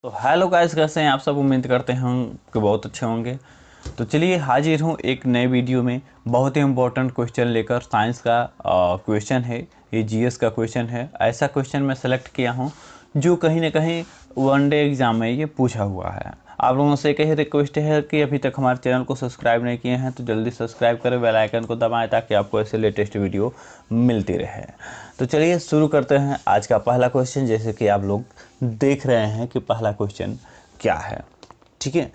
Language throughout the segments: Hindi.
तो हेलो गाइस, कैसे हैं आप सब। उम्मीद करते हैं कि बहुत अच्छे होंगे। तो चलिए हाजिर हूँ एक नए वीडियो में बहुत ही इम्पोर्टेंट क्वेश्चन लेकर। साइंस का क्वेश्चन है, ये जीएस का क्वेश्चन है। ऐसा क्वेश्चन मैं सेलेक्ट किया हूँ जो कहीं ना कहीं वनडे एग्ज़ाम में ये पूछा हुआ है। आप लोगों से एक ही रिक्वेस्ट है कि अभी तक हमारे चैनल को सब्सक्राइब नहीं किए हैं तो जल्दी सब्सक्राइब करें, बेल आइकन को दबाएं ताकि आपको ऐसे लेटेस्ट वीडियो मिलती रहे। तो चलिए शुरू करते हैं आज का पहला क्वेश्चन। जैसे कि आप लोग देख रहे हैं कि पहला क्वेश्चन क्या है। ठीक है,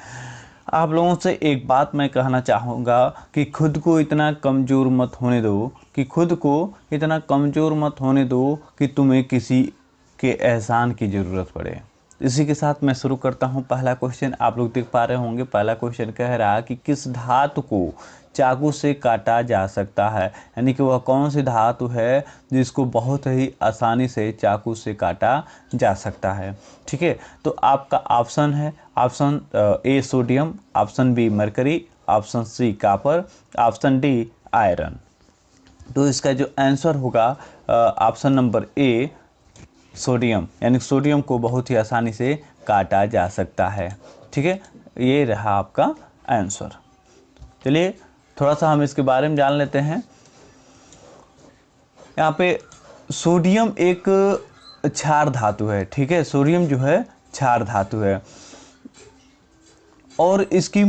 आप लोगों से एक बात मैं कहना चाहूँगा कि खुद को इतना कमज़ोर मत होने दो, कि खुद को इतना कमज़ोर मत होने दो कि तुम्हें किसी के एहसान की ज़रूरत पड़े। इसी के साथ मैं शुरू करता हूँ पहला क्वेश्चन। आप लोग देख पा रहे होंगे पहला क्वेश्चन कह रहा है कि किस धातु को चाकू से काटा जा सकता है। यानी कि वह कौन सी धातु है जिसको बहुत ही आसानी से चाकू से काटा जा सकता है। ठीक है, तो आपका ऑप्शन है, option A sodium, option B mercury, option C copper, option D iron. तो इसका जो आंसर होगा ऑप्शन नंबर ए सोडियम, यानी सोडियम को बहुत ही आसानी से काटा जा सकता है। ठीक है, ये रहा आपका आंसर। चलिए थोड़ा सा हम इसके बारे में जान लेते हैं। यहाँ पे सोडियम एक क्षार धातु है। ठीक है, सोडियम जो है क्षार धातु है और इसकी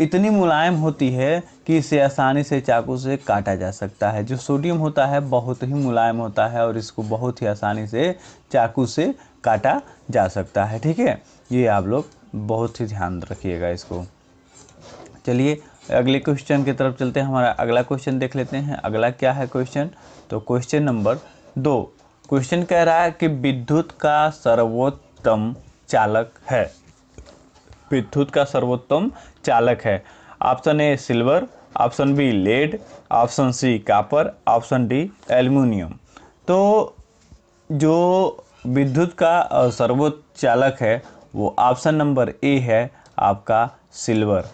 इतनी मुलायम होती है कि इसे आसानी से चाकू से काटा जा सकता है। जो सोडियम होता है बहुत ही मुलायम होता है और इसको बहुत ही आसानी से चाकू से काटा जा सकता है। ठीक है, ये आप लोग बहुत ही ध्यान रखिएगा इसको। चलिए अगले क्वेश्चन की तरफ चलते हैं। हमारा अगला क्वेश्चन देख लेते हैं। अगला क्या है क्वेश्चन, तो क्वेश्चन नंबर 2। क्वेश्चन कह रहा है कि विद्युत का सर्वोत्तम चालक है। विद्युत का सर्वोत्तम चालक है। Option A silver, option B lead, option C copper, option D aluminium. तो जो विद्युत का सर्वोत्तम चालक है वो ऑप्शन नंबर ए है आपका सिल्वर।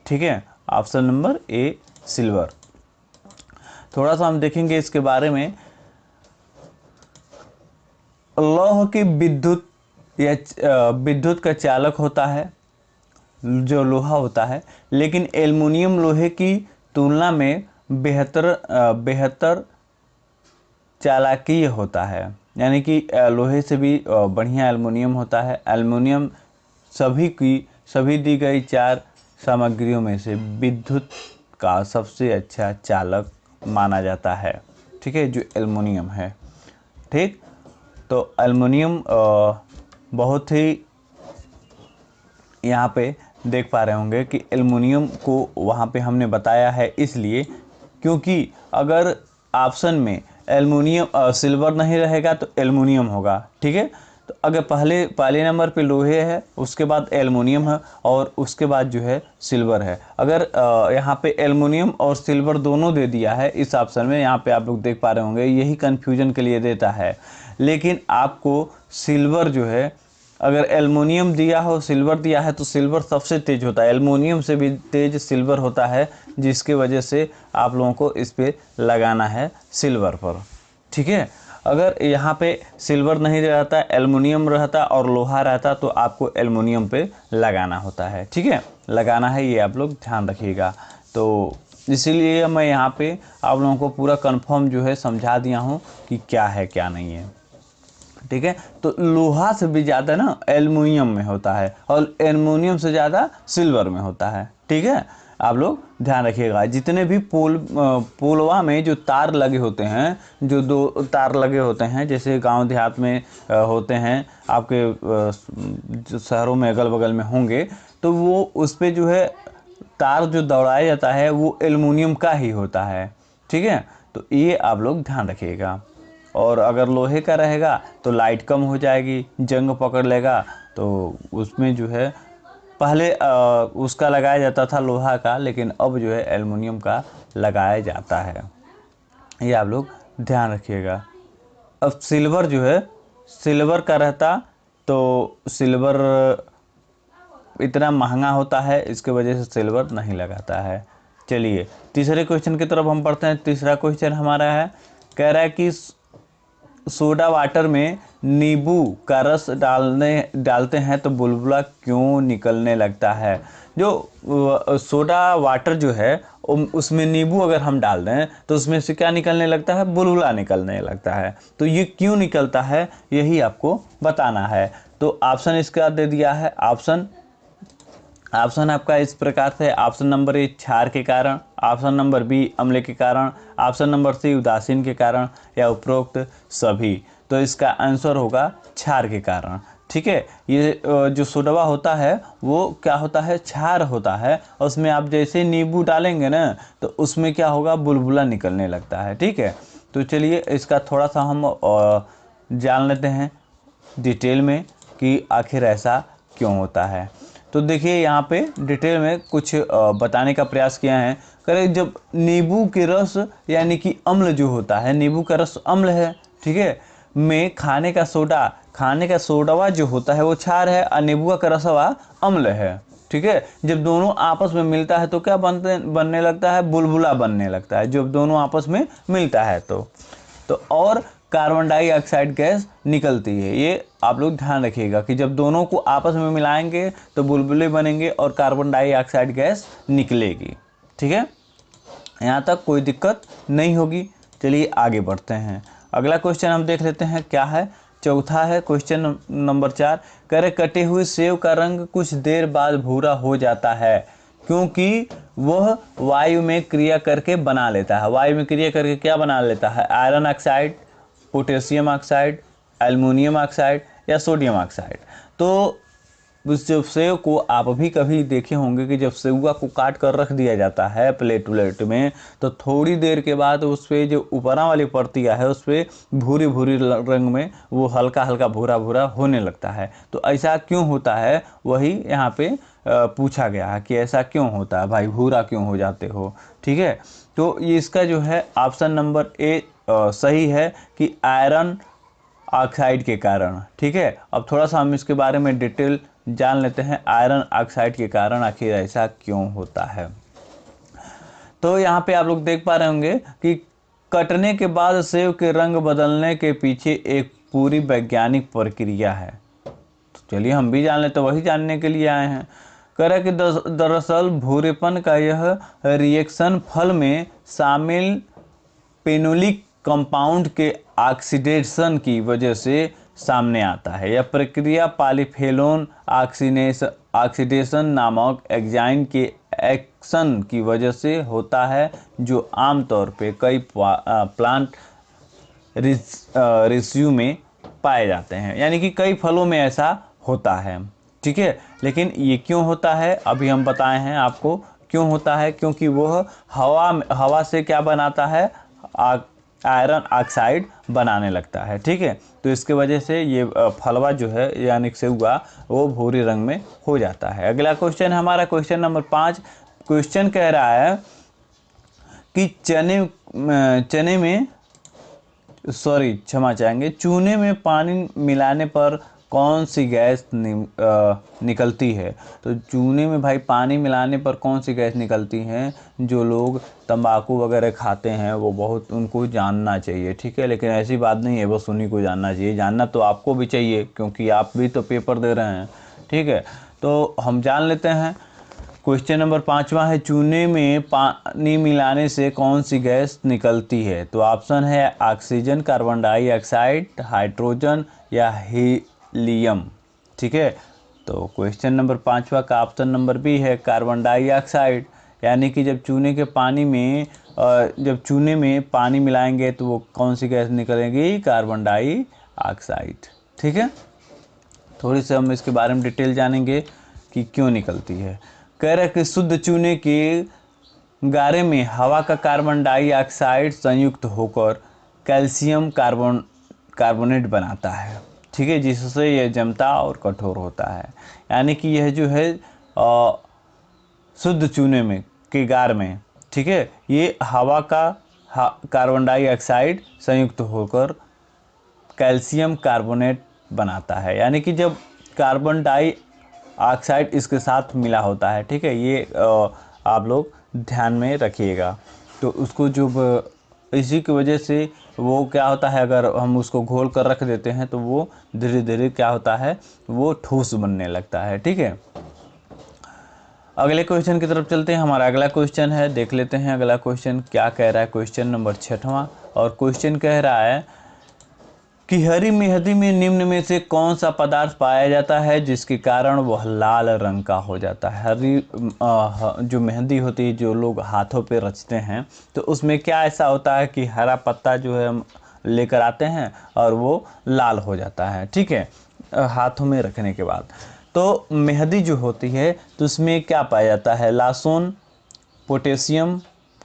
ठीक है, ऑप्शन नंबर ए सिल्वर। थोड़ा सा हम देखेंगे इसके बारे में। लौह की विद्युत या विद्युत का चालक होता है जो लोहा होता है, लेकिन एल्युमिनियम लोहे की तुलना में बेहतर चालकीय होता है। यानी कि लोहे से भी बढ़िया एल्युमिनियम होता है। एल्युमिनियम सभी दी गई चार सामग्रियों में से विद्युत का सबसे अच्छा चालक माना जाता है। ठीक है, जो एल्युमिनियम है। ठीक, तो एल्युमिनियम बहुत ही यहाँ पे देख पा रहे होंगे कि एल्युमिनियम को वहाँ पे हमने बताया है इसलिए क्योंकि अगर ऑप्शन में एल्युमिनियम सिल्वर नहीं रहेगा तो एल्युमिनियम होगा। ठीक है, तो अगर पहले नंबर पे लोहे है, उसके बाद एल्युमिनियम है और उसके बाद जो है सिल्वर है। अगर यहाँ पे एल्युमिनियम और सिल्वर दोनों दे दिया है इस ऑप्शन में, यहाँ पे आप लोग देख पा रहे होंगे, यही कन्फ्यूजन के लिए देता है। लेकिन आपको सिल्वर जो है, अगर एल्युमिनियम दिया हो सिल्वर दिया है तो सिल्वर सबसे तेज होता है, एल्युमिनियम से भी तेज सिल्वर होता है, जिसकी वजह से आप लोगों को इस पे लगाना है सिल्वर पर। ठीक है, अगर यहाँ पे सिल्वर नहीं रहता, एल्युमिनियम रहता और लोहा रहता तो आपको एल्युमिनियम पे लगाना होता है। ठीक है, लगाना है, ये आप लोग ध्यान रखिएगा। तो इसीलिए मैं यहाँ पे आप लोगों को पूरा कंफर्म जो है समझा दिया हूँ कि क्या है क्या नहीं है। ठीक है, तो लोहा से भी ज़्यादा ना एल्युमिनियम में होता है और एल्युमिनियम से ज़्यादा सिल्वर में होता है। ठीक है, आप लोग ध्यान रखिएगा। जितने भी पोलवा में जो तार लगे होते हैं, जो दो तार लगे होते हैं, जैसे गांव देहात में होते हैं, आपके जो शहरों में अगल बगल में होंगे, तो वो उस पर जो है तार जो दौड़ाया जाता है वो एल्युमिनियम का ही होता है। ठीक है, तो ये आप लोग ध्यान रखिएगा। और अगर लोहे का रहेगा तो लाइट कम हो जाएगी, जंग पकड़ लेगा। तो उसमें जो है पहले उसका लगाया जाता था लोहा का, लेकिन अब जो है एल्युमिनियम का लगाया जाता है। ये आप लोग ध्यान रखिएगा। अब सिल्वर जो है, सिल्वर का रहता तो सिल्वर इतना महंगा होता है, इसके वजह से सिल्वर नहीं लगाता है। चलिए तीसरे क्वेश्चन की तरफ हम पढ़ते हैं। तीसरा क्वेश्चन हमारा है, कह रहा है कि सोडा वाटर में नींबू का रस डालते हैं तो बुलबुला क्यों निकलने लगता है? जो सोडा वाटर जो है उसमें नींबू अगर हम डाल दें तो उसमें से क्या निकलने लगता है? बुलबुला निकलने लगता है। तो ये क्यों निकलता है यही आपको बताना है। तो ऑप्शन इसका दे दिया है। ऑप्शन आपका इस प्रकार से, ऑप्शन नंबर ए क्षार के कारण, ऑप्शन नंबर बी अम्ल के कारण, ऑप्शन नंबर सी उदासीन के कारण, या उपरोक्त सभी। तो इसका आंसर होगा क्षार के कारण। ठीक है, ये जो सोडवा होता है वो क्या होता है? क्षार होता है। और उसमें आप जैसे नींबू डालेंगे ना तो उसमें क्या होगा? बुलबुला निकलने लगता है। ठीक है, तो चलिए इसका थोड़ा सा हम जान लेते हैं डिटेल में कि आखिर ऐसा क्यों होता है। तो देखिए यहाँ पे डिटेल में कुछ बताने का प्रयास किया है। करें जब नींबू के रस यानी कि अम्ल जो होता है, नींबू का रस अम्ल है, ठीक है, में खाने का सोडावा जो होता है वो क्षार है और नींबू का रसवा अम्ल है। ठीक है, जब दोनों आपस में मिलता है तो क्या बनने लगता है? बुलबुला बनने लगता है जब दोनों आपस में मिलता है तो और कार्बन डाइऑक्साइड गैस निकलती है। ये आप लोग ध्यान रखिएगा कि जब दोनों को आपस में मिलाएंगे तो बुलबुले बनेंगे और कार्बन डाइऑक्साइड गैस निकलेगी। ठीक है, यहाँ तक कोई दिक्कत नहीं होगी। चलिए आगे बढ़ते हैं। अगला क्वेश्चन हम देख लेते हैं क्या है। चौथा है क्वेश्चन नंबर 4। करे कटे हुए सेव का रंग कुछ देर बाद भूरा हो जाता है क्योंकि वह वायु में क्रिया करके बना लेता है। वायु में क्रिया करके क्या बना लेता है? Iron oxide, potassium oxide, aluminium oxide या सोडियम ऑक्साइड। तो उस जब सेव को आप भी कभी देखे होंगे कि जब सेवा को काट कर रख दिया जाता है प्लेट में तो थोड़ी देर के बाद उस पर जो ऊपरा वाली परतियाँ है उस पर भूरी भूरी रंग में वो हल्का हल्का भूरा भूरा होने लगता है। तो ऐसा क्यों होता है वही यहाँ पे पूछा गया है कि ऐसा क्यों होता है भाई, भूरा क्यों हो जाते हो? ठीक है, तो ये इसका जो है ऑप्शन नंबर ए सही है कि आयरन ऑक्साइड के कारण। ठीक है, अब थोड़ा सा हम इसके बारे में डिटेल जान लेते हैं आयरन ऑक्साइड के कारण आखिर ऐसा क्यों होता है। तो यहाँ पे आप लोग देख पा रहे होंगे कि कटने के बाद सेव के रंग बदलने के पीछे एक पूरी वैज्ञानिक प्रक्रिया है। तो चलिए हम भी जान लेते, वही जानने के लिए आए हैं। कह रहा है कि दरअसल भूरेपन का यह रिएक्शन फल में शामिल पेनोलिक कंपाउंड के ऑक्सीडेशन की वजह से सामने आता है। यह प्रक्रिया पॉलीफेनोल ऑक्सीडेशन नामक एंजाइम के एक्शन की वजह से होता है जो आमतौर पे कई प्लांट रेस्यू में पाए जाते हैं, यानी कि कई फलों में ऐसा होता है। ठीक है, लेकिन ये क्यों होता है अभी हम बताए हैं आपको क्यों होता है। क्योंकि वह हवा से क्या बनाता है? आयरन ऑक्साइड बनाने लगता है। ठीक है, तो इसके वजह से ये फलवा जो है यानी सेवा वो भूरे रंग में हो जाता है। अगला क्वेश्चन हमारा क्वेश्चन नंबर 5। क्वेश्चन कह रहा है कि चूने में पानी मिलाने पर कौन सी गैस निकलती है? तो चूने में भाई पानी मिलाने पर कौन सी गैस निकलती है? जो लोग तंबाकू वगैरह खाते हैं वो बहुत उनको जानना चाहिए। ठीक है, लेकिन ऐसी बात नहीं है बस उन्हीं को जानना चाहिए, जानना तो आपको भी चाहिए क्योंकि आप भी तो पेपर दे रहे हैं। ठीक है, तो हम जान लेते हैं। क्वेश्चन नंबर 5वां है चूने में पानी मिलाने से कौन सी गैस निकलती है? तो ऑप्शन है ऑक्सीजन, कार्बन डाइऑक्साइड, हाइड्रोजन या हीलियम। ठीक है, तो क्वेश्चन नंबर 5वां का ऑप्शन नंबर बी है कार्बन डाइऑक्साइड। यानी कि जब चूने में पानी मिलाएंगे तो वो कौन सी गैस निकलेगी? Carbon dioxide. ठीक है, थोड़ी सी हम इसके बारे में डिटेल जानेंगे कि क्यों निकलती है। कह रहे कि शुद्ध चूने के गारे में हवा का कार्बन डाइऑक्साइड संयुक्त होकर कैल्शियम कार्बोनेट बनाता है। ठीक है, जिससे यह जमता और कठोर होता है। यानी कि यह जो है शुद्ध चूने में के गार में, ठीक है, ये हवा का कार्बन डाइऑक्साइड संयुक्त होकर कैल्शियम कार्बोनेट बनाता है। यानी कि जब कार्बन डाइऑक्साइड इसके साथ मिला होता है, ठीक है, ये आप लोग ध्यान में रखिएगा। तो उसको जो इसी की वजह से वो क्या होता है, अगर हम उसको घोल कर रख देते हैं तो वो धीरे धीरे क्या होता है, वो ठोस बनने लगता है। ठीक है, अगले क्वेश्चन की तरफ चलते हैं। हमारा अगला क्वेश्चन है, देख लेते हैं अगला क्वेश्चन क्या कह रहा है। क्वेश्चन नंबर 6वां, और क्वेश्चन कह रहा है कि हरी मेहंदी में निम्न में से कौन सा पदार्थ पाया जाता है जिसके कारण वह लाल रंग का हो जाता है। जो मेहंदी होती है, जो लोग हाथों पे रचते हैं, तो उसमें क्या ऐसा होता है कि हरा पत्ता जो है हम लेकर आते हैं और वो लाल हो जाता है। ठीक है, हाथों में रखने के बाद। तो मेहंदी जो होती है तो उसमें क्या पाया जाता है, लहसुन, पोटेशियम,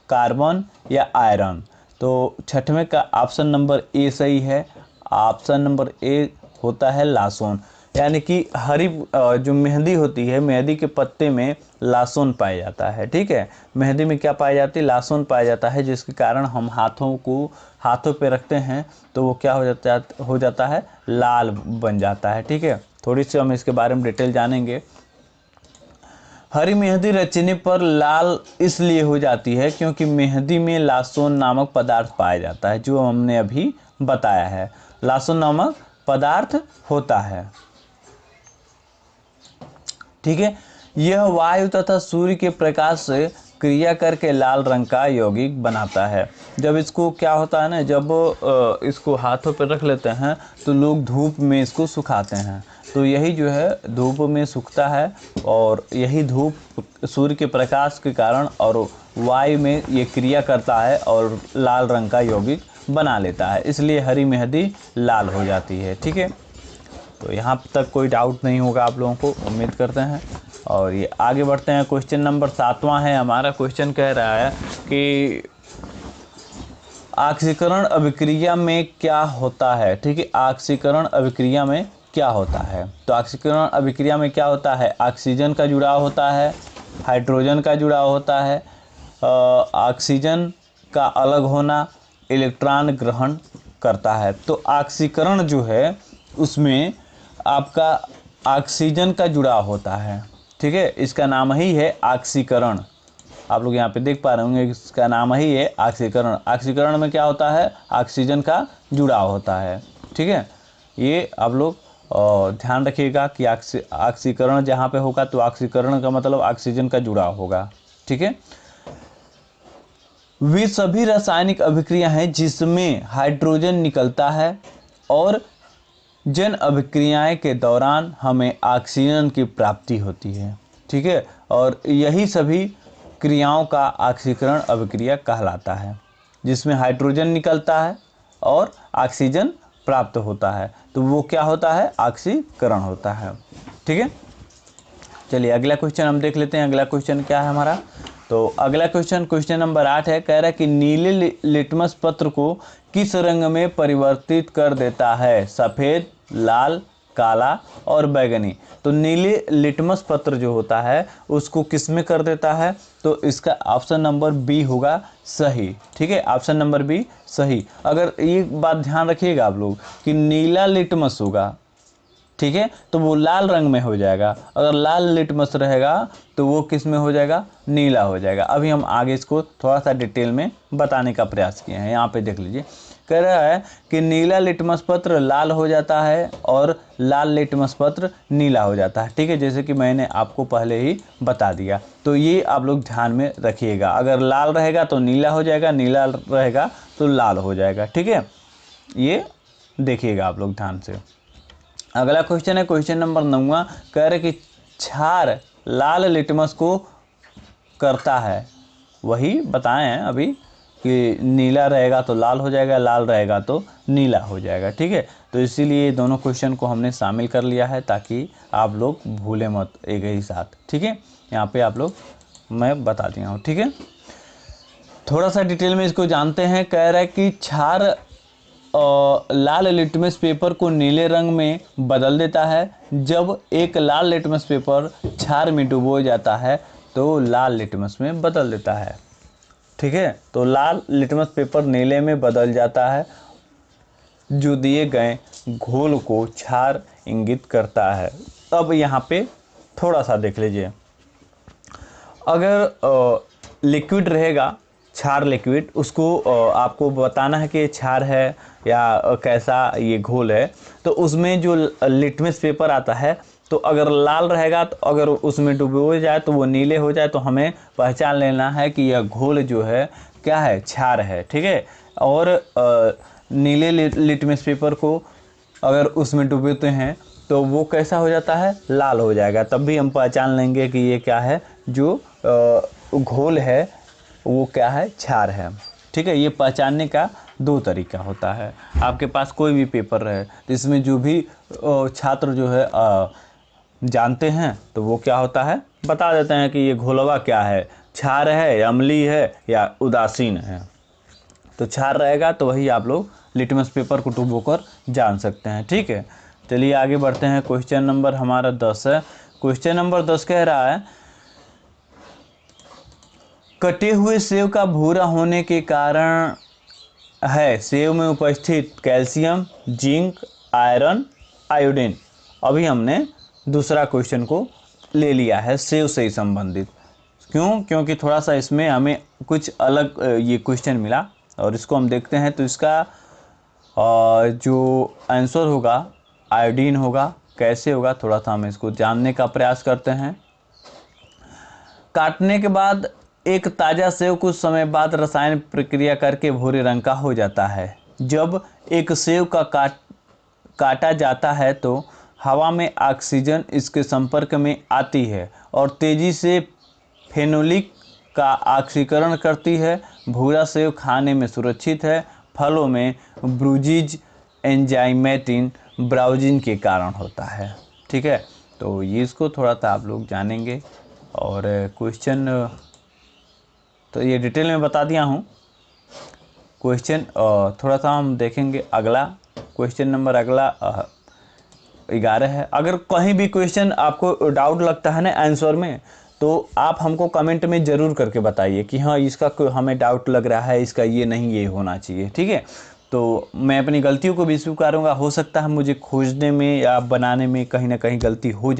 कार्बन या आयरन। तो 6वें का ऑप्शन नंबर ए सही है। ऑप्शन नंबर ए होता है लहसुन, यानी कि हरी जो मेहंदी होती है, मेहंदी के पत्ते में लहसुन पाया जाता है। ठीक है, मेहंदी में क्या पाया जाती है, लहसुन पाया जाता है, जिसके कारण हम हाथों पे रखते हैं तो वो क्या हो जाता है, लाल बन जाता है। ठीक है, थोड़ी सी हम इसके बारे में डिटेल जानेंगे। हरी मेहंदी रचने पर लाल इसलिए हो जाती है क्योंकि मेहंदी में लहसुन नामक पदार्थ पाया जाता है, जो हमने अभी बताया है, लहसुन नामक पदार्थ होता है। ठीक है, यह वायु तथा सूर्य के प्रकाश से क्रिया करके लाल रंग का यौगिक बनाता है। जब इसको क्या होता है ना, जब इसको हाथों पर रख लेते हैं तो लोग धूप में इसको सुखाते हैं, तो यही जो है धूप में सूखता है, और यही धूप सूर्य के प्रकाश के कारण और वायु में ये क्रिया करता है और लाल रंग का यौगिक बना लेता है, इसलिए हरी मेहंदी लाल हो जाती है। ठीक है, तो यहाँ तक कोई डाउट नहीं होगा आप लोगों को, उम्मीद करते हैं। और ये आगे बढ़ते हैं। क्वेश्चन नंबर 7वां है हमारा। क्वेश्चन कह रहा है कि ऑक्सीकरण अभिक्रिया में क्या होता है। ठीक है, ऑक्सीकरण अभिक्रिया में क्या होता है। तो ऑक्सीकरण अभिक्रिया में क्या होता है, ऑक्सीजन का जुड़ाव होता है, हाइड्रोजन का जुड़ाव होता है, ऑक्सीजन का अलग होना, इलेक्ट्रॉन ग्रहण करता है। तो ऑक्सीकरण जो है उसमें आपका ऑक्सीजन का जुड़ाव होता है। ठीक है, इसका नाम ही है ऑक्सीकरण। आप लोग यहाँ पे देख पा रहे होंगे, इसका नाम ही है ऑक्सीकरण। ऑक्सीकरण में क्या होता है, ऑक्सीजन का जुड़ाव होता है। ठीक है, ये आप लोग ध्यान रखिएगा कि ऑक्सीकरण जहाँ पे होगा तो ऑक्सीकरण का मतलब ऑक्सीजन का जुड़ाव होगा। ठीक है, वे सभी रासायनिक अभिक्रिया हैं जिसमें हाइड्रोजन निकलता है, और जन अभिक्रियाएं के दौरान हमें ऑक्सीजन की प्राप्ति होती है। ठीक है, और यही सभी क्रियाओं का ऑक्सीकरण अभिक्रिया कहलाता है, जिसमें हाइड्रोजन निकलता है और ऑक्सीजन प्राप्त होता है, तो वो क्या होता है, ऑक्सीकरण होता है। ठीक है, चलिए अगला क्वेश्चन हम देख लेते हैं। अगला क्वेश्चन क्या है हमारा। तो अगला क्वेश्चन नंबर 8 है। कह रहा है कि नीले लिटमस पत्र को किस रंग में परिवर्तित कर देता है, सफ़ेद, लाल, काला और बैगनी। तो नीले लिटमस पत्र जो होता है उसको किस में कर देता है, तो इसका ऑप्शन नंबर बी होगा सही। ठीक है, ऑप्शन नंबर बी सही। अगर ये बात ध्यान रखिएगा आप लोग कि नीला लिटमस होगा, ठीक है, तो वो लाल रंग में हो जाएगा। अगर लाल लिटमस रहेगा तो वो किस में हो जाएगा, नीला हो जाएगा। अभी हम आगे इसको थोड़ा सा डिटेल में बताने का प्रयास किए हैं। यहाँ पे देख लीजिए, कह रहा है कि नीला लिटमस पत्र लाल हो जाता है और लाल लिटमस पत्र नीला हो जाता है। ठीक है, जैसे कि मैंने आपको पहले ही बता दिया, तो ये आप लोग ध्यान में रखिएगा। अगर लाल रहेगा तो नीला हो जाएगा, नीला रहेगा तो लाल हो जाएगा। ठीक है, ये देखिएगा आप लोग ध्यान से। अगला क्वेश्चन है क्वेश्चन नंबर 9वां। कह रहे कि क्षार लाल लिटमस को करता है, वही बताए हैं अभी कि नीला रहेगा तो लाल हो जाएगा, लाल रहेगा तो नीला हो जाएगा। ठीक है, तो इसीलिए दोनों क्वेश्चन को हमने शामिल कर लिया है ताकि आप लोग भूले मत एक ही साथ। ठीक है, यहाँ पे आप लोग मैं बता दिया हूँ। ठीक है, थोड़ा सा डिटेल में इसको जानते हैं। कह रहा है कि क्षार लाल लिटमस पेपर को नीले रंग में बदल देता है। जब एक लाल लिटमस पेपर क्षार में डुबो जाता है तो लाल लिटमस में बदल देता है। ठीक है, तो लाल लिटमस पेपर नीले में बदल जाता है, जो दिए गए घोल को क्षार इंगित करता है। अब यहाँ पे थोड़ा सा देख लीजिए, अगर लिक्विड रहेगा क्षार लिक्विड, उसको आपको बताना है कि ये क्षार है या कैसा ये घोल है। तो उसमें जो लिटमस पेपर आता है, तो अगर लाल रहेगा तो अगर उसमें डुबो जाए तो वो नीले हो जाए, तो हमें पहचान लेना है कि यह घोल जो है क्या है, क्षार है। ठीक है। और नीले लिटमस पेपर को अगर उसमें डुबोते हैं तो वो कैसा हो जाता है, लाल हो जाएगा। तब भी हम पहचान लेंगे कि ये क्या है, जो घोल है वो क्या है, क्षार है। ठीक है। ये पहचानने का दो तरीका होता है। आपके पास कोई भी पेपर रहे तो इसमें जो भी छात्र जो है जानते हैं तो वो क्या होता है, बता देते हैं कि ये घोलवा क्या है, क्षार है या अम्लीय है या उदासीन है। तो क्षार रहेगा तो वही आप लोग लिटमस पेपर को डुबोकर जान सकते हैं। ठीक है। चलिए आगे बढ़ते हैं। क्वेश्चन नंबर हमारा 10 है। क्वेश्चन नंबर 10 कह रहा है, कटे हुए सेव का भूरा होने के कारण है सेव में उपस्थित कैल्शियम, जिंक, आयरन, आयोडीन। अभी हमने दूसरा क्वेश्चन को ले लिया है सेव से ही संबंधित। क्यों? क्योंकि थोड़ा सा इसमें हमें कुछ अलग ये क्वेश्चन मिला और इसको हम देखते हैं। तो इसका जो आंसर होगा आयोडीन होगा। कैसे होगा, थोड़ा सा हम इसको जानने का प्रयास करते हैं। काटने के बाद एक ताज़ा सेव कुछ समय बाद रसायन प्रक्रिया करके भूरे रंग का हो जाता है। जब एक सेव का काटा जाता है तो हवा में ऑक्सीजन इसके संपर्क में आती है और तेजी से फेनोलिक का ऑक्सीकरण करती है। भूरा सेव खाने में सुरक्षित है। फलों में ब्रूजीज एंजाइमेटिन ब्राउजिन के कारण होता है। ठीक है। तो ये इसको थोड़ा सा आप लोग जानेंगे। और क्वेश्चन तो ये डिटेल में बता दिया हूँ। क्वेश्चन थोड़ा सा हम देखेंगे अगला। क्वेश्चन नंबर अगला 11 है। अगर कहीं भी क्वेश्चन आपको डाउट लगता है ना आंसर में, तो आप हमको कमेंट में ज़रूर करके बताइए कि हाँ इसका हमें डाउट लग रहा है, इसका ये नहीं ये होना चाहिए। ठीक है। तो मैं अपनी गलतियों को भी स्वीकारूंगा। हो सकता है मुझे खोजने में या बनाने में कहीं ना कहीं गलती हो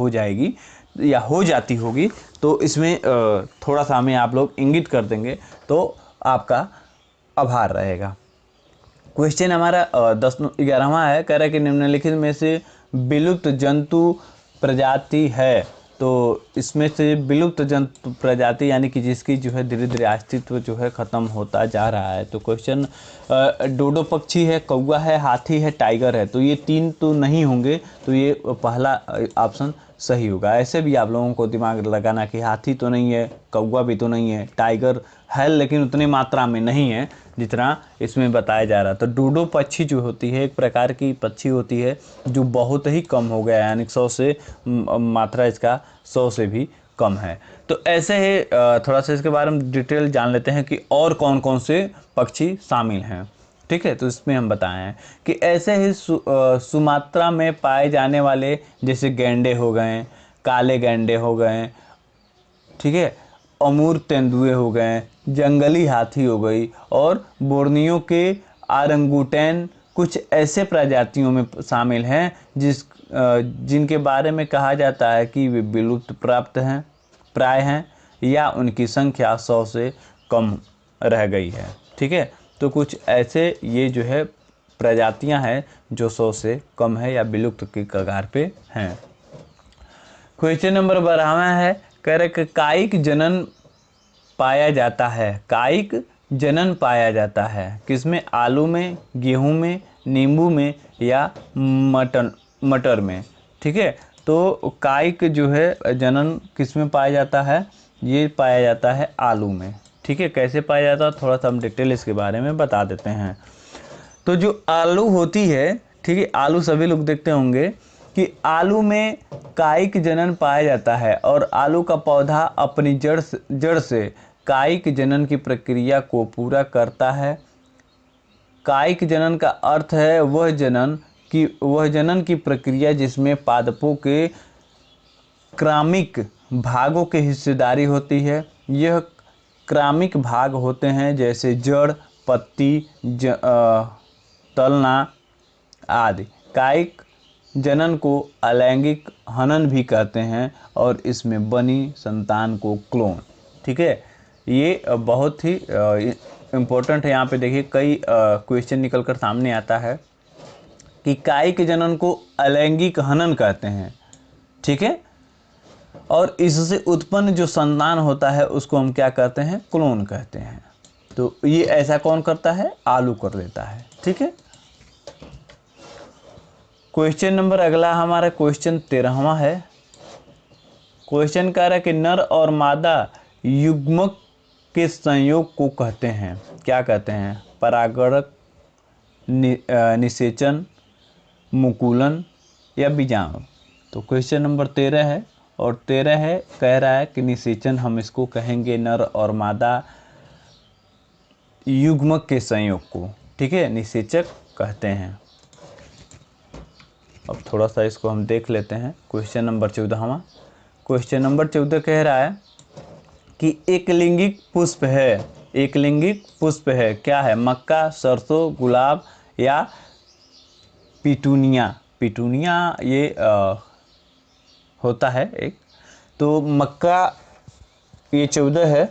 जाएगी या हो जाती होगी, तो इसमें थोड़ा सा हमें आप लोग इंगित कर देंगे तो आपका आभार रहेगा। क्वेश्चन हमारा 11वां है। कह रहा है कि निम्नलिखित में से विलुप्त जंतु प्रजाति है। तो इसमें से विलुप्त जंतु प्रजाति यानी कि जिसकी जो है धीरे धीरे अस्तित्व जो है ख़त्म होता जा रहा है। तो क्वेश्चन डोडो पक्षी है, कौवा है, हाथी है, टाइगर है। तो ये तीन तो नहीं होंगे, तो ये पहला ऑप्शन सही होगा। ऐसे भी आप लोगों को दिमाग लगाना कि हाथी तो नहीं है, कौवा भी तो नहीं है, टाइगर है लेकिन उतनी मात्रा में नहीं है जितना इसमें बताया जा रहा। तो डोडो पक्षी जो होती है एक प्रकार की पक्षी होती है जो बहुत ही कम हो गया, यानी 100 से मात्रा इसका 100 से भी कम है। तो ऐसे ही थोड़ा सा इसके बारे में डिटेल जान लेते हैं कि और कौन कौन से पक्षी शामिल हैं। ठीक है। तो इसमें हम बताए हैं कि ऐसे ही सुमात्रा में पाए जाने वाले जैसे गैंडे हो गए, काले गैंडे हो गए, ठीक है, अमूर तेंदुए हो गए, जंगली हाथी हो गई और बोर्नियो के आरंगूटैन कुछ ऐसे प्रजातियों में शामिल हैं जिनके बारे में कहा जाता है कि वे विलुप्त प्राय हैं या उनकी संख्या 100 से कम रह गई है। ठीक है। तो कुछ ऐसे ये जो है प्रजातियां हैं जो 100 से कम है या विलुप्त की कगार पे हैं। क्वेश्चन नंबर 12वां है। कह रहे कि कायिक जनन पाया जाता है। कायिक जनन पाया जाता है किसमें? आलू में, गेहूं में, नींबू में या मटर में। ठीक है। तो कायिक जो है जनन किसमें पाया जाता है? ये पाया जाता है आलू में। ठीक है। कैसे पाया जाता है थोड़ा सा हम डिटेल इसके बारे में बता देते हैं। तो जो आलू होती है, ठीक है, आलू सभी लोग देखते होंगे कि आलू में कायिक जनन पाया जाता है और आलू का पौधा अपनी जड़ से कायिक जनन की प्रक्रिया को पूरा करता है। कायिक जनन का अर्थ है वह जनन की प्रक्रिया जिसमें पादपों के क्रमिक भागों की हिस्सेदारी होती है। यह क्रमिक भाग होते हैं जैसे जड़, पत्ती, तलना आदि। कायिक जनन को अलैंगिक हनन भी कहते हैं और इसमें बनी संतान को क्लोन। ठीक है। ये बहुत ही इम्पोर्टेंट है। यहाँ पे देखिए कई क्वेश्चन निकल कर सामने आता है कि कायिक जनन को अलैंगिक हनन कहते हैं, ठीक है, और इससे उत्पन्न जो संतान होता है उसको हम क्या कहते हैं, क्लोन कहते हैं। तो ये ऐसा कौन करता है, आलू कर देता है, ठीक है। क्वेश्चन नंबर अगला हमारा क्वेश्चन 13वां है। क्वेश्चन कह रहा है कि नर और मादा युग्मक के संयोग को कहते हैं, क्या कहते हैं, परागणक, निषेचन, मुकुलन या बीजाणु। तो क्वेश्चन नंबर 13 है, और 13 है कह रहा है कि निषेचन हम इसको कहेंगे नर और मादा युग्मक के संयोग को, ठीक है, निषेचक कहते हैं। अब थोड़ा सा इसको हम देख लेते हैं। क्वेश्चन नंबर 14वां। क्वेश्चन नंबर 14 कह रहा है कि एक लिंगिक पुष्प है, एक लिंगिक पुष्प है, क्या है, मक्का, सरसों, गुलाब या पिटूनिया। पिटूनिया ये होता है एक। तो मक्का ये 14 है,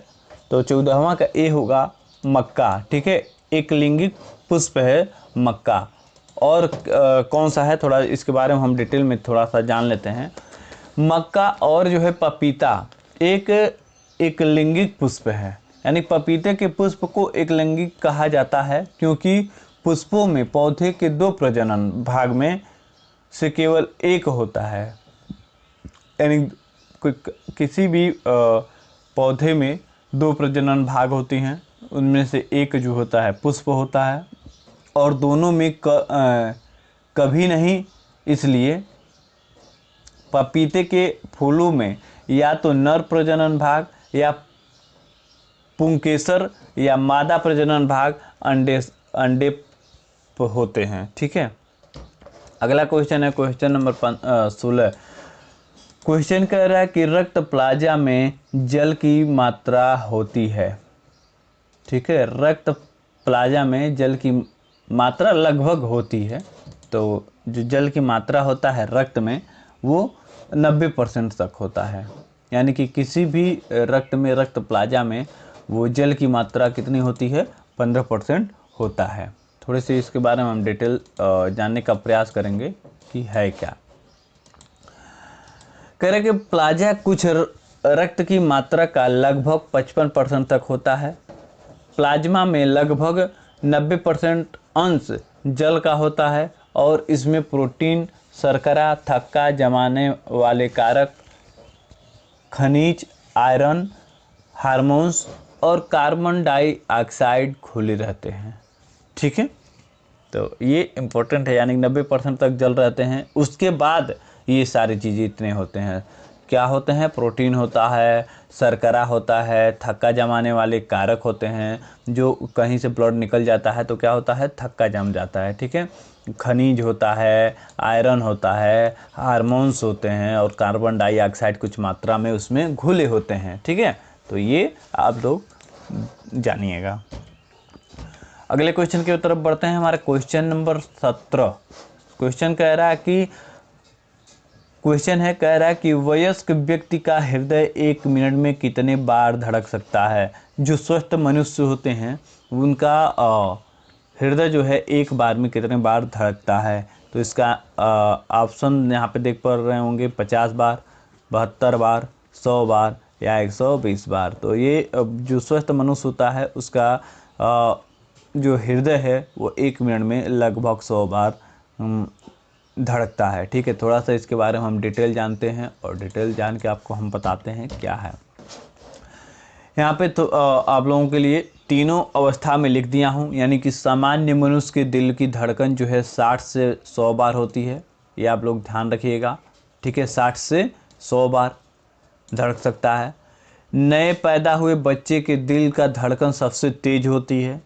तो 14वां का ए होगा मक्का, ठीक है। एक लिंगिक पुष्प है मक्का। और कौन सा है, थोड़ा इसके बारे में हम डिटेल में थोड़ा सा जान लेते हैं। मक्का और जो है पपीता एक लिंगिक पुष्प है, यानी पपीते के पुष्प को एक लिंगिक कहा जाता है क्योंकि पुष्पों में पौधे के 2 प्रजनन भाग में से केवल एक होता है। यानी किसी भी पौधे में 2 प्रजनन भाग होती हैं, उनमें से एक जो होता है पुष्प होता है, और दोनों में कभी नहीं। इसलिए पपीते के फूलों में या तो नर प्रजनन भाग या पुंकेसर या मादा प्रजनन भाग अंडे होते हैं, ठीक है। अगला क्वेश्चन है क्वेश्चन नंबर 16। क्वेश्चन कह रहा है कि रक्त प्लाज्मा में जल की मात्रा होती है, ठीक है। रक्त प्लाज्मा में जल की मात्रा लगभग होती है। तो जो जल की मात्रा होता है रक्त में वो 90% तक होता है, यानी कि किसी भी रक्त में, रक्त प्लाज्मा में वो जल की मात्रा कितनी होती है, 15% होता है। थोड़ी सी इसके बारे में हम डिटेल जानने का प्रयास करेंगे कि है क्या। कह रहे कि प्लाज्मा कुछ रक्त की मात्रा का लगभग 55% तक होता है। प्लाज्मा में लगभग 90% अंश जल का होता है और इसमें प्रोटीन, शर्करा, थक्का जमाने वाले कारक, खनिज, आयरन, हार्मोन्स और कार्बन डाइऑक्साइड खुले रहते हैं, ठीक है। तो ये इम्पोर्टेंट है, यानी 90% तक जल रहते हैं। उसके बाद ये सारी चीज़ें इतने होते हैं, क्या होते हैं, प्रोटीन होता है, शर्करा होता है, थक्का जमाने वाले कारक होते हैं, जो कहीं से ब्लड निकल जाता है तो क्या होता है, थक्का जम जाता है, ठीक है। खनिज होता है, आयरन होता है, हार्मोन्स होते हैं और कार्बन डाइऑक्साइड कुछ मात्रा में उसमें घुले होते हैं, ठीक है। तो ये आप लोग जानिएगा। अगले क्वेश्चन की तरफ बढ़ते हैं। हमारा क्वेश्चन नंबर 17। क्वेश्चन कह रहा है कि वयस्क व्यक्ति का हृदय 1 मिनट में कितने बार धड़क सकता है। जो स्वस्थ मनुष्य होते हैं उनका हृदय जो है 1 बार में कितने बार धड़कता है। तो इसका ऑप्शन यहाँ पे देख पा रहे होंगे, 50 बार, 72 बार, 100 बार या 120 बार। तो ये जो स्वस्थ मनुष्य होता है उसका जो हृदय है वो 1 मिनट में लगभग 100 बार धड़कता है, ठीक है। थोड़ा सा इसके बारे में हम डिटेल जानते हैं और डिटेल जान के आपको हम बताते हैं क्या है। यहाँ पे तो आप लोगों के लिए तीनों अवस्था में लिख दिया हूँ, यानी कि सामान्य मनुष्य के दिल की धड़कन जो है 60 से 100 बार होती है, ये आप लोग ध्यान रखिएगा, ठीक है। 60 से 100 बार धड़क सकता है। नए पैदा हुए बच्चे के दिल का धड़कन सबसे तेज होती है,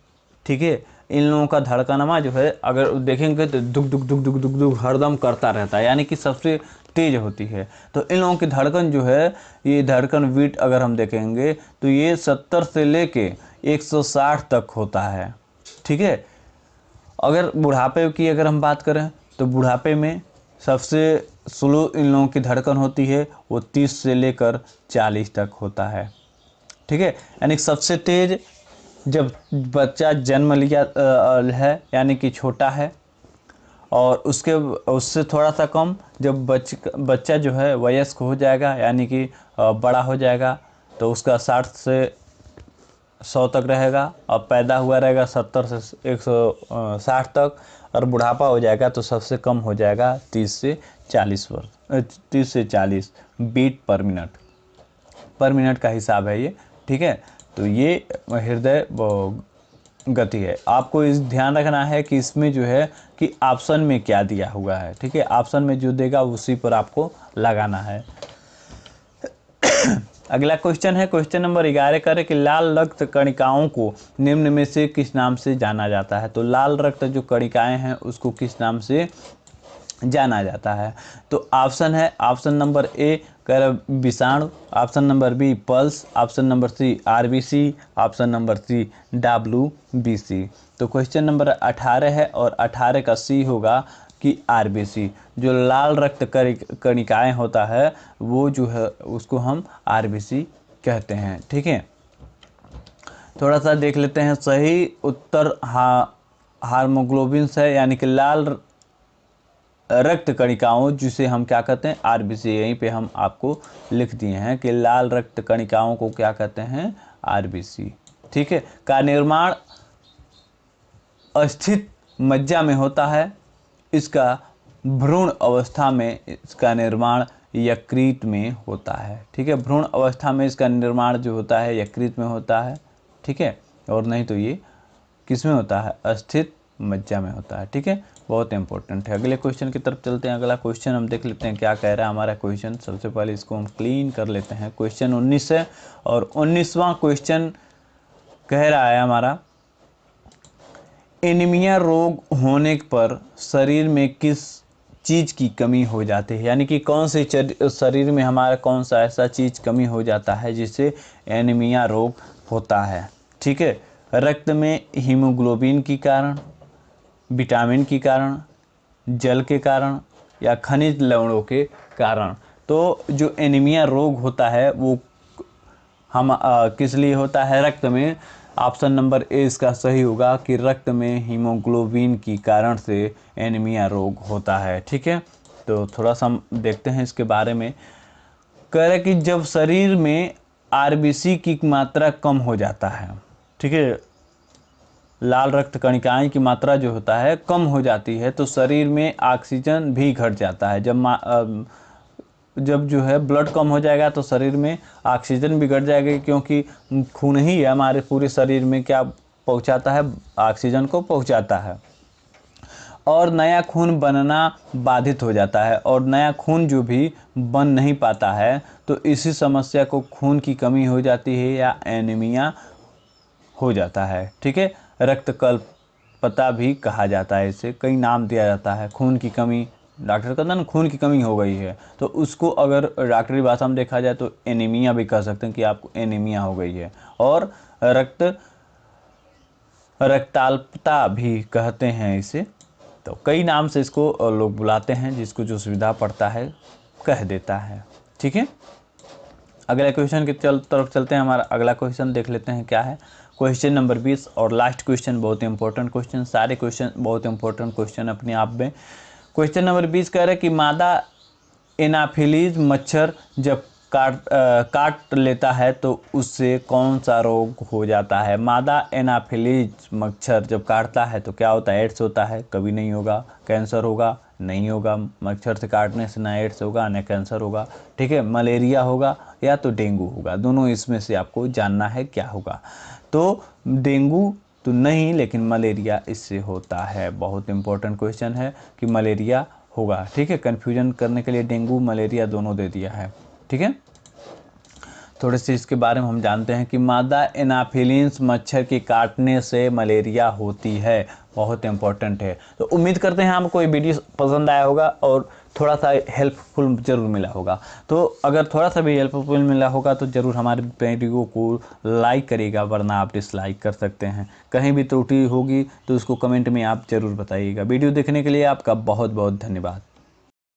ठीक है। इन लोगों का धड़कनमा जो है अगर देखेंगे तो दुख दुख दुख दुख दुख दुख हरदम करता रहता है, यानी कि सबसे तेज होती है। तो इन लोगों की धड़कन जो है, ये धड़कन बीट अगर हम देखेंगे तो ये 70 से लेके 160 तक होता है, ठीक है। अगर बुढ़ापे की अगर हम बात करें तो बुढ़ापे में सबसे स्लो इन लोगों की धड़कन होती है, वो 30 से लेकर 40 तक होता है, ठीक है। यानी सबसे तेज जब बच्चा जन्म लिया है यानी कि छोटा है, और उससे थोड़ा सा कम जब बच्चा जो है वयस्क हो जाएगा यानी कि बड़ा हो जाएगा, तो उसका 60 से 100 तक रहेगा, और पैदा हुआ रहेगा 70 से 160 तक, और बुढ़ापा हो जाएगा तो सबसे कम हो जाएगा 30 से 40 बीट पर मिनट का हिसाब है ये, ठीक है। तो ये हृदय गति है। आपको इस ध्यान रखना है कि इसमें जो है कि ऑप्शन में क्या दिया हुआ है, ठीक है। ऑप्शन में जो देगा उसी पर आपको लगाना है। अगला क्वेश्चन है क्वेश्चन नंबर 11 करें कि लाल रक्त कणिकाओं को निम्न में से किस नाम से जाना जाता है। तो लाल रक्त जो कणिकाएं हैं उसको किस नाम से जाना जाता है। तो ऑप्शन है, ऑप्शन नंबर ए कर विषाणु, option number B pulse, option number C RBC, option number C WBC. तो क्वेश्चन नंबर 18 है और 18 का सी होगा कि आरबीसी। जो लाल रक्त कणिकाएं होता है वो जो है उसको हम आरबीसी कहते हैं, ठीक है। थोड़ा सा देख लेते हैं। सही उत्तर हार्मोग्लोबिन है, यानी कि लाल रक्त कणिकाओं जिसे हम क्या कहते हैं आरबीसी। यहीं पे हम आपको लिख दिए हैं कि लाल रक्त कणिकाओं को क्या कहते हैं आरबीसी, ठीक है। का निर्माण अस्थित मज्जा में होता है। इसका भ्रूण अवस्था में इसका निर्माण यकृत में होता है, ठीक है। भ्रूण अवस्था में इसका निर्माण जो होता है यकृत में होता है, ठीक है। और नहीं तो ये किस में होता है अस्थित मज्जा में होता है, ठीक है। बहुत इंपॉर्टेंट है। अगले क्वेश्चन की तरफ चलते हैं। अगला क्वेश्चन हम देख लेते हैं क्या कह रहा है हमारा क्वेश्चन। सबसे पहले इसको हम क्लीन कर लेते हैं। क्वेश्चन 19 है और 19वां क्वेश्चन कह रहा है हमारा, एनीमिया रोग होने पर शरीर में किस चीज़ की कमी हो जाती है। यानी कि कौन से शरीर में हमारा कौन सा ऐसा चीज़ कमी हो जाता है जिससे एनीमिया रोग होता है, ठीक है। रक्त में हीमोग्लोबिन के कारण, विटामिन के कारण, जल के कारण, या खनिज लवणों के कारण। तो जो एनीमिया रोग होता है वो हम किस लिए होता है रक्त में। ऑप्शन नंबर ए इसका सही होगा कि रक्त में हीमोग्लोबिन के कारण से एनीमिया रोग होता है, ठीक है। तो थोड़ा सा हम देखते हैं इसके बारे में। कह रहे कि जब शरीर में आरबीसी की मात्रा कम हो जाता है, ठीक है, लाल रक्त कणिकाएं की मात्रा जो होता है कम हो जाती है तो शरीर में ऑक्सीजन भी घट जाता है। जब जो है ब्लड कम हो जाएगा तो शरीर में ऑक्सीजन भी घट जाएगी, क्योंकि खून ही है हमारे पूरे शरीर में क्या पहुंचाता है ऑक्सीजन को पहुंचाता है, और नया खून बनना बाधित हो जाता है, और नया खून जो भी बन नहीं पाता है तो इसी समस्या को खून की कमी हो जाती है या एनीमिया हो जाता है, ठीक है। रक्त कल्पता भी कहा जाता है, इसे कई नाम दिया जाता है। खून की कमी, डॉक्टर कहता है ना खून की कमी हो गई है, तो उसको अगर डॉक्टरी भाषा में देखा जाए तो एनीमिया भी कह सकते हैं कि आपको एनीमिया हो गई है। और रक्ताल्पता भी कहते हैं इसे। तो कई नाम से इसको लोग बुलाते हैं, जिसको जो सुविधा पड़ता है कह देता है, ठीक है। अगले क्वेश्चन की तरफ चलते हैं। हमारा अगला क्वेश्चन देख लेते हैं क्या है। क्वेश्चन नंबर 20 और लास्ट क्वेश्चन, बहुत इंपॉर्टेंट क्वेश्चन। सारे क्वेश्चन बहुत इंपॉर्टेंट क्वेश्चन अपने आप में। क्वेश्चन नंबर 20 कह रहे हैं कि मादा एनाफिलीज मच्छर जब काट लेता है तो उससे कौन सा रोग हो जाता है। मादा एनाफिलीज मच्छर जब काटता है तो क्या होता है, एड्स होता है, कभी नहीं होगा। कैंसर होगा, नहीं होगा, मच्छर से काटने से ना एड्स होगा ना कैंसर होगा, ठीक है। मलेरिया होगा या तो डेंगू होगा, दोनों इसमें से आपको जानना है क्या होगा। तो डेंगू तो नहीं, लेकिन मलेरिया इससे होता है। बहुत इंपॉर्टेंट क्वेश्चन है कि मलेरिया होगा, ठीक है। कन्फ्यूजन करने के लिए डेंगू मलेरिया दोनों दे दिया है, ठीक है। थोड़े से इसके बारे में हम जानते हैं कि मादा एनाफिलीज मच्छर के काटने से मलेरिया होती है। बहुत इंपॉर्टेंट है। तो उम्मीद करते हैं आपको ये वीडियो पसंद आया होगा और थोड़ा सा हेल्पफुल ज़रूर मिला होगा। तो अगर थोड़ा सा भी हेल्पफुल मिला होगा तो ज़रूर हमारे वीडियो को लाइक करिएगा, वरना आप डिसलाइक कर सकते हैं। कहीं भी त्रुटि होगी तो उसको कमेंट में आप ज़रूर बताइएगा। वीडियो देखने के लिए आपका बहुत बहुत धन्यवाद।